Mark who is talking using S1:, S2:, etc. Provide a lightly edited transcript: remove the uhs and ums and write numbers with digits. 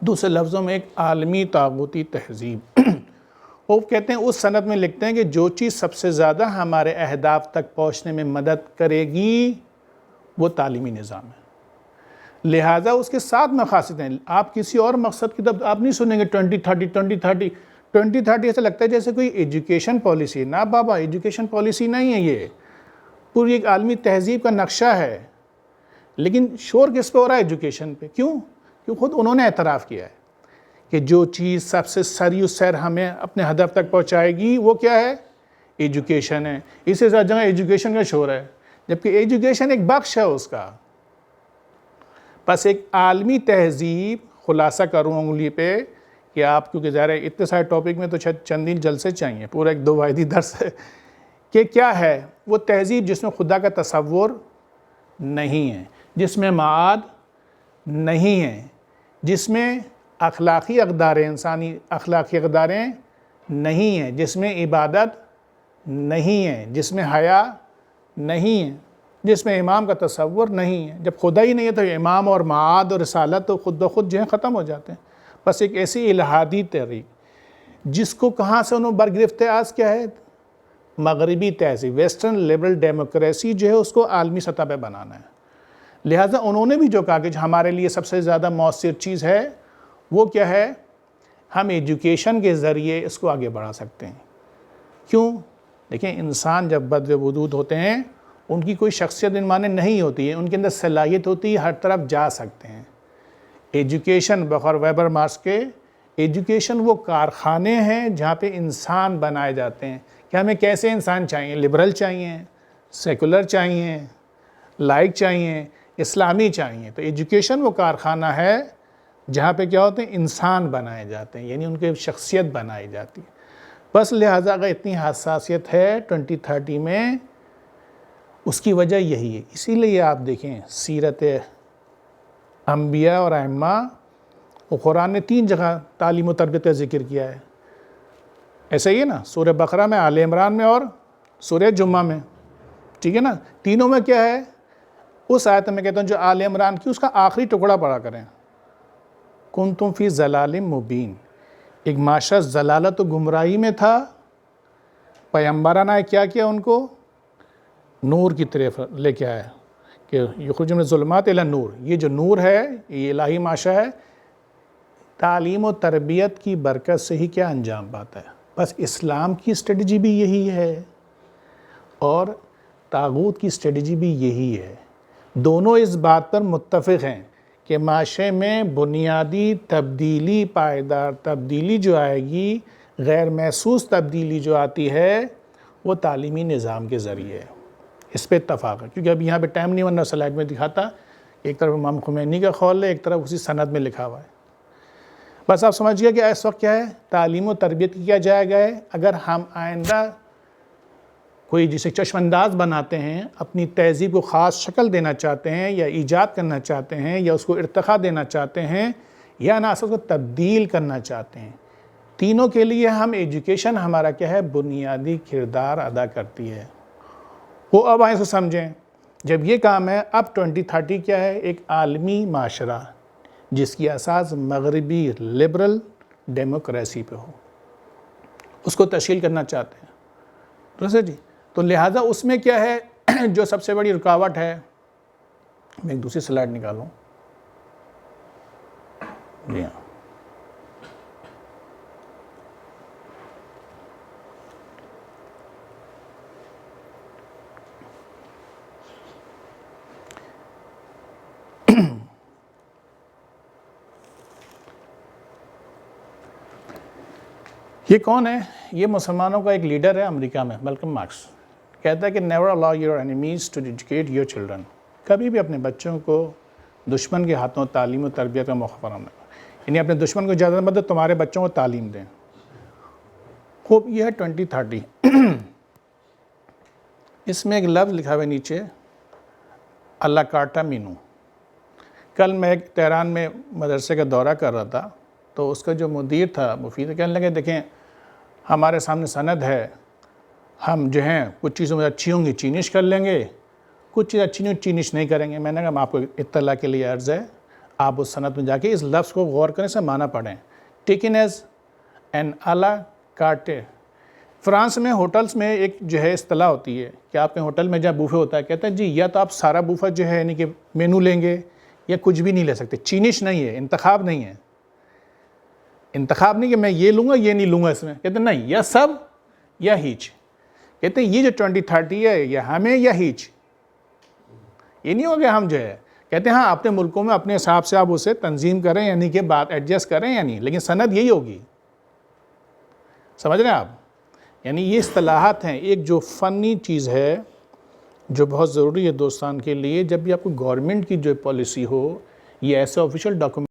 S1: دوسرے لفظوں میں ایک عالمی طاغوتی تہذیب۔ وہ کہتے ہیں، اس سند میں لکھتے ہیں کہ جو چیز سب سے زیادہ ہمارے اہداف تک پہنچنے میں مدد کرے گی وہ تعلیمی نظام ہے۔ لہٰذا اس کے 7 مقاصد ہیں۔ آپ کسی اور مقصد کی طرف آپ نہیں سنیں گے 2030 ایسا لگتا ہے جیسے کوئی ایجوکیشن پالیسی۔ نہ بابا، ایجوکیشن پالیسی نہیں ہے، یہ پوری ایک عالمی تہذیب کا نقشہ ہے۔ لیکن شور کس پہ ہو رہا ہے؟ ایجوکیشن پہ۔ کیوں؟ خود انہوں نے اعتراف کیا ہے کہ جو چیز سب سے سری سیر ہمیں اپنے ہدف تک پہنچائے گی وہ کیا ہے؟ ایجوکیشن ہے۔ اسے زیادہ جگہ ایجوکیشن کا شور ہے، جبکہ ایجوکیشن ایک بخش ہے اس کا۔ بس ایک عالمی تہذیب، خلاصہ کروں انگلی پہ کہ آپ کیونکہ ظاہر ہے اتنے سارے ٹاپک میں تو چند دن جلسے چاہیے، پورا ایک 2 واحدی درس ہے کہ کیا ہے وہ تہذیب جس میں خدا کا تصور نہیں ہے، جس میں معاد نہیں ہے، جس میں اخلاقی اقداریں، انسانی اخلاقی اقداریں نہیں ہیں، جس میں عبادت نہیں ہے، جس میں حیا نہیں ہے، جس میں امام کا تصور نہیں ہے۔ جب خدا ہی نہیں ہے تو امام اور معاد اور رسالت تو خود بخود جو ہیں ختم ہو جاتے ہیں۔ بس ایک ایسی الہادی تحریک جس کو کہاں سے انہوں برگرفت ہے، آج کیا ہے؟ مغربی تہذیب، ویسٹرن لبرل ڈیموکریسی جو ہے اس کو عالمی سطح پہ بنانا ہے۔ لہٰذا انہوں نے بھی جو کہا کہ ہمارے لیے سب سے زیادہ مؤثر چیز ہے وہ کیا ہے؟ ہم ایجوکیشن کے ذریعے اس کو آگے بڑھا سکتے ہیں۔ کیوں؟ دیکھیں، انسان جب بدو وجود ہوتے ہیں ان کی کوئی شخصیت ان معنی نہیں ہوتی ہے، ان کے اندر صلاحیت ہوتی ہے، ہر طرف جا سکتے ہیں۔ ایجوکیشن بغیر ویبر مارکس کے، ایجوکیشن وہ کارخانے ہیں جہاں پہ انسان بنائے جاتے ہیں کہ ہمیں کیسے انسان چاہیے، لبرل چاہیے، سیکولر چاہیے، لائق چاہیے، اسلامی چاہیے۔ تو ایجوکیشن وہ کارخانہ ہے جہاں پہ کیا ہوتے ہیں؟ انسان بنائے جاتے ہیں، یعنی ان کی شخصیت بنائی جاتی ہے۔ بس لہٰذا اگر اتنی حساسیت ہے 2030 میں، اس کی وجہ یہی ہے۔ اسی لیے آپ دیکھیں سیرت انبیاء اور ائمہ، وہ قرآن نے 3 جگہ تعلیم و تربیت کا ذکر کیا ہے۔ ایسا ہی ہے نا، سورہ بقرہ میں، آل عمران میں اور سورہ جمعہ میں، ٹھیک ہے نا؟ تینوں میں کیا ہے؟ اس آیت میں کہتا ہوں جو آل عمران کی اس کا آخری ٹکڑا پڑھا کریں، کنتم فی ضلال مبین۔ ایک معاشرہ ضلالت و گمراہی میں تھا، پیغمبرانہ نے کیا کیا؟ ان کو نور کی طرف لے کے آیا کہ یخرج من الظلمات الی النور۔ یہ جو نور ہے یہ الہی معاشرہ ہے، تعلیم و تربیت کی برکت سے ہی کیا انجام پاتا ہے۔ بس اسلام کی اسٹریٹجی بھی یہی ہے اور طاغوت کی اسٹریٹجی بھی یہی ہے۔ دونوں اس بات پر متفق ہیں کہ معاشرے میں بنیادی تبدیلی، پائیدار تبدیلی جو آئے گی، غیر محسوس تبدیلی جو آتی ہے، وہ تعلیمی نظام کے ذریعے ہے۔ اس پہ اتفاق ہے، کیونکہ اب یہاں پہ ٹائم نہیں ورنہ سلائڈ میں دکھاتا، ایک طرف امام خمینی کا قول ہے، ایک طرف اسی سند میں لکھا ہوا ہے۔ بس آپ سمجھ گئے کہ اس وقت کیا ہے؟ تعلیم و تربیت کی کیا جائے گا ہے۔ اگر ہم آئندہ کوئی جسے چشم انداز بناتے ہیں، اپنی تہذیب کو خاص شکل دینا چاہتے ہیں، یا ایجاد کرنا چاہتے ہیں، یا اس کو ارتقا دینا چاہتے ہیں، یا نہ اس کو تبدیل کرنا چاہتے ہیں، تینوں کے لیے ہم ایجوکیشن ہمارا کیا ہے؟ بنیادی کردار ادا کرتی ہے۔ وہ اب آئیں سے سمجھیں، جب یہ کام ہے، اب 2030 کیا ہے؟ ایک عالمی معاشرہ جس کی اساس مغربی لبرل ڈیموکریسی پہ ہو، اس کو تشکیل کرنا چاہتے ہیں، درست ہے جی؟ تو لہٰذا اس میں کیا ہے جو سب سے بڑی رکاوٹ ہے؟ میں ایک دوسری سلائڈ نکالوں، جی ہاں، یہ کون ہے؟ یہ مسلمانوں کا ایک لیڈر ہے امریکہ میں، مالکم مارکس، کہتا ہے کہ never allow your enemies to educate your children. کبھی بھی اپنے بچوں کو دشمن کے ہاتھوں تعلیم و تربیت کا موقع فراہم نہ کرو، یعنی اپنے دشمن کو اجازت مت دو تمہارے بچوں کو تعلیم دیں۔ خوب، یہ ہے 2030۔ اس میں ایک لفظ لکھا ہوا ہے نیچے، اللہ کارٹا مینو۔ کل میں ایک تہران میں مدرسے کا دورہ کر رہا تھا، تو اس کا جو مدیر تھا مفید، کہنے لگے دیکھیں ہمارے سامنے سند ہے، ہم جو ہیں کچھ چیزوں میں اچھی ہوں گی چینش کر لیں گے، کچھ چیز اچھی نہیں چینش نہیں کریں گے۔ میں نے کہا آپ کو اطلاع کے لیے عرض ہے، آپ اس سند میں جا کے اس لفظ کو غور کرنے سے معنی پڑھیں. ٹیکن ایز این الا کارٹے. فرانس میں ہوٹلز میں ایک جو ہے اصطلاح ہوتی ہے کہ آپ کے ہوٹل میں جب بوفے ہوتا ہے کہتے ہیں جی یا تو آپ سارا بوفا جو ہے یعنی کہ مینو لیں گے یا کچھ بھی نہیں لے سکتے. چینش نہیں ہے, انتخاب نہیں ہے. انتخاب نہیں کہ میں یہ لوں گا یہ نہیں لوں گا اس میں. کہتے ہیں نہیں, یا سب یا ہیچ. کہتے ہیں یہ جو 2030 ہے یہ ہمیں یا ہیچ. یہ نہیں ہوگا ہم جو ہے. کہتے ہیں ہاں اپنے ملکوں میں اپنے حساب سے آپ اسے تنظیم کریں یعنی کہ بات ایڈجسٹ کریں یا نہیں, لیکن سند یہی ہوگی. سمجھ رہے ہیں آپ؟ یعنی یہ اصطلاحات ہیں. ایک جو فنی چیز ہے جو بہت ضروری ہے دوستان کے لیے, جب بھی آپ کو گورنمنٹ کی جو پالیسی ہو, یہ ایسے آفیشیل ڈاکومنٹ